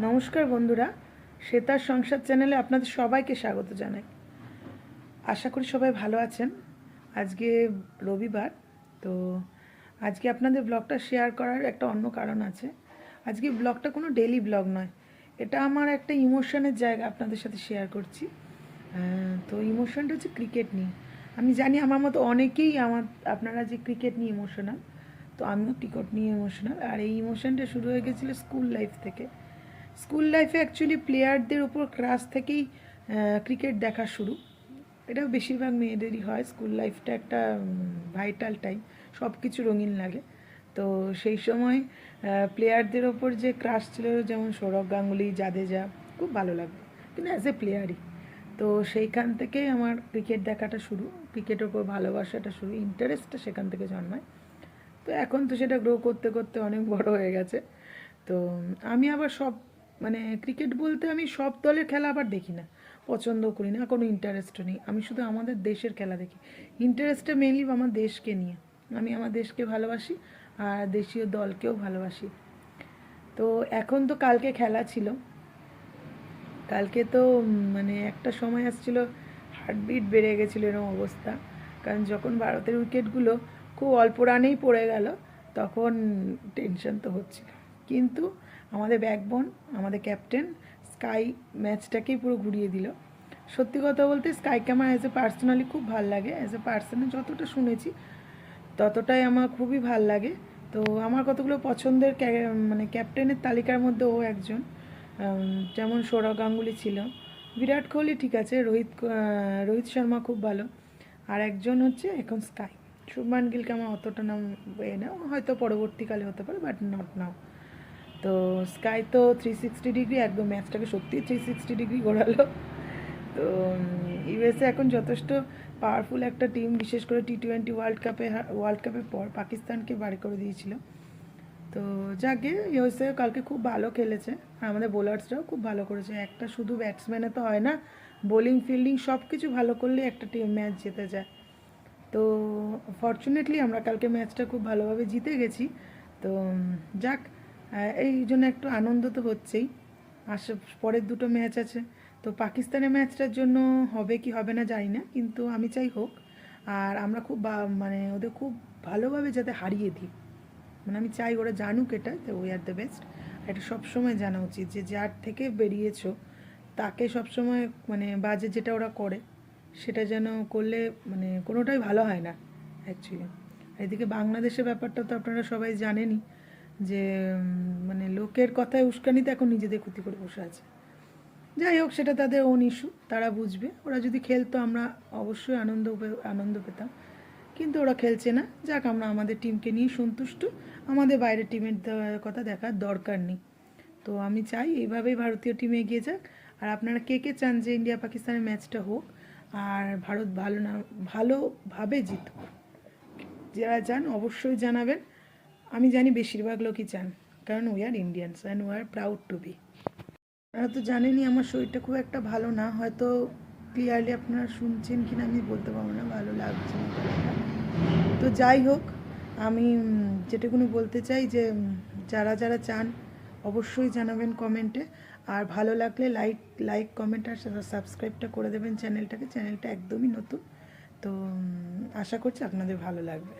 নমস্কার বন্ধুরা, শ্বেতার সংসার চ্যানেলে আপনাদের সবাইকে স্বাগত জানাই। আশা করি সবাই ভালো আছেন। আজকে রবিবার, তো আজকে আপনাদের ব্লগটা শেয়ার করার একটা অন্য কারণ আছে। আজকে ব্লগটা কোনো ডেইলি ব্লগ নয়, এটা আমার একটা ইমোশনের জায়গা আপনাদের সাথে শেয়ার করছি। তো ইমোশনটা হচ্ছে ক্রিকেট নিয়ে। আমি জানি আমার মতো অনেকেই আপনারা যে ক্রিকেট নিয়ে ইমোশনাল, তো আমিও ক্রিকেট নিয়ে ইমোশনাল। আর এই ইমোশনটা শুরু হয়ে গেছিলো স্কুল লাইফ থেকে। স্কুল লাইফে অ্যাকচুয়ালি প্লেয়ারদের ওপর ক্রাশ থেকেই ক্রিকেট দেখা শুরু। এটা বেশিরভাগ মেয়েদেরই হয়। স্কুল লাইফটা একটা ভাইটাল টাইম, সব কিছু রঙিন লাগে। তো সেই সময় প্লেয়ারদের ওপর যে ক্রাশ ছিল, যেমন সৌরভ গাঙ্গুলি, জাদেজা, খুব ভালো লাগতো, কিন্তু অ্যাজ এ প্লেয়ারই। তো সেইখান থেকেই আমার ক্রিকেট দেখাটা শুরু, ক্রিকেটের ওপর ভালোবাসাটা শুরু, ইন্টারেস্টটা সেখান থেকে জন্মায়। তো এখন তো সেটা গ্রো করতে করতে অনেক বড় হয়ে গেছে। তো আমি আবার ক্রিকেট বলতে আমি সব দলের খেলা আবার দেখি না, পছন্দ করি না, কোনো ইন্টারেস্টও নেই। আমি শুধু আমাদের দেশের খেলা দেখি। ইন্টারেস্টটা মেনলি আমার দেশকে নিয়ে। আমি আমার দেশকে ভালোবাসি আর দেশীয় দলকেও ভালোবাসি। তো এখন তো কালকে খেলা ছিল। কালকে তো একটা সময় আসছিল হার্টবিট বেড়ে গেছিলো, এরকম অবস্থা। কারণ যখন ভারতের উইকেটগুলো খুব অল্প রানেই পড়ে গেল, তখন টেনশন তো হচ্ছিল। কিন্তু আমাদের ব্যাকবোন, আমাদের ক্যাপ্টেন স্কাই ম্যাচটাকেই পুরো ঘুরিয়ে দিল। সত্যি কথা বলতে স্কাইকে আমার অ্যাজ এ পার্সোনালি খুব ভাল লাগে। অ্যাজ এ পার্সনে যতটা শুনেছি ততটাই আমার খুবই ভাল লাগে। তো আমার কতগুলো পছন্দের ক্যাপ্টেনের তালিকার মধ্যে ও একজন। যেমন সৌরভ গাঙ্গুলি ছিল, বিরাট কোহলি ঠিক আছে, রোহিত শর্মা খুব ভালো, আর একজন হচ্ছে এখন স্কাই। শুভমান গিলকে আমার অতটা নাম না, হয়তো পরবর্তীকালে হতে পারে, বাট নট নাও। তো স্কাই তো 360 ডিগ্রি, একদম ম্যাচটাকে সত্যি 360 ডিগ্রি ঘোরালো। তো ইউএসএ এখন যথেষ্ট পাওয়ারফুল একটা টিম, বিশেষ করে T20 ওয়ার্ল্ড কাপের পর পাকিস্তানকে বাড়ি করে দিয়েছিল। তো যাকে ইউএসএ কালকে খুব ভালো খেলেছে, আর আমাদের বোলার্সরাও খুব ভালো করেছে। একটা শুধু ব্যাটসম্যানে তো হয় না, বোলিং ফিল্ডিং সব কিছু ভালো করলে একটা টিম ম্যাচ জিতে যায়। তো ফর্চুনেটলি আমরা কালকে ম্যাচটা খুব ভালোভাবে জিতে গেছি। তো যাক, এই জন্য একটু আনন্দ তো হচ্ছেই। পরের দুটো ম্যাচ আছে, তো পাকিস্তানের ম্যাচটার জন্য হবে কি হবে না জানি না, কিন্তু আমি চাই হোক। আর আমরা খুব ওদের খুব ভালোভাবে যাতে হারিয়ে দিই, আমি চাই ওরা জানুক এটা, যে উই আর দ্য বেস্ট। এটা সবসময় জানা উচিত যে যার থেকে বেরিয়েছো তাকে সবসময় বাজে যেটা ওরা করে সেটা যেন করলে কোনোটাই ভালো হয় না অ্যাকচুয়ালি। এদিকে বাংলাদেশের ব্যাপারটা তো আপনারা সবাই জানেনই, যে লোকের কথায় উস্কানিতে এখন নিজেদের ক্ষতি করে বসে আছে। যাই হোক, সেটা তাদের ওন ইস্যু, তারা বুঝবে। ওরা যদি খেলতো আমরা অবশ্যই আনন্দ পেতাম, কিন্তু ওরা খেলছে না। যাক, আমরা আমাদের টিমকে নিয়ে সন্তুষ্ট, আমাদের বাইরের টিমের কথা দেখার দরকার নেই। তো আমি চাই এইভাবেই ভারতীয় টিম এগিয়ে যাক। আর আপনারা কে কে চান যে ইন্ডিয়া পাকিস্তানের ম্যাচটা হোক আর ভারত ভালোভাবে জিতুক, যারা চান অবশ্যই জানাবেন। আমি জানি বেশিরভাগ লোকই চান, কারণ we are Indians and we are proud to be. আপনারা তো জানেনই আমার শরীরটা খুব একটা ভালো না, হয়তো ক্লিয়ারলি আপনারা শুনছেন কিনা আমি বলতে পারবো না, ভালো লাগছে না গলাটা। তো যাই হোক, আমি যেটুকুনি বলতে চাই যে যারা যারা চান অবশ্যই জানাবেন কমেন্টে। আর ভালো লাগলে লাইক কমেন্ট আর সাবস্ক্রাইবটা করে দেবেন চ্যানেলটা একদমই নতুন। তো আশা করছি আপনাদের ভালো লাগবে।